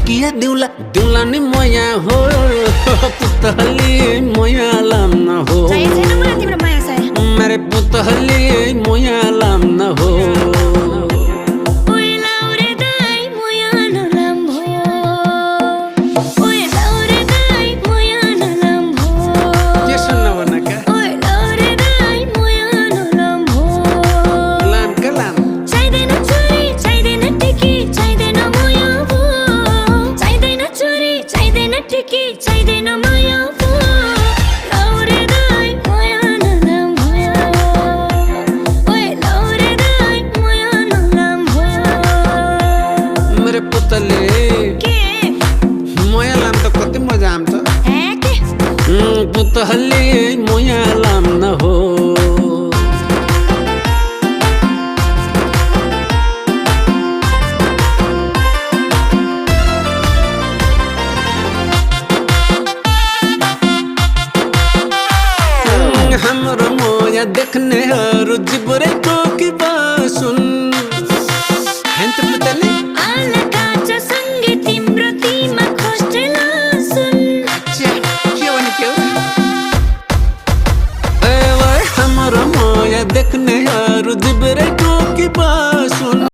किया दिउला दिउला नि मया हो पुतहली मया लाम न हो मेरे पुतहली मया लाम न हो पुतहली मोया लाम न हो हाम्रो मोया देख्ने हरु जिब्रै टोकी बसुन हैन त पुतली देखने यार जिब्रे टोकी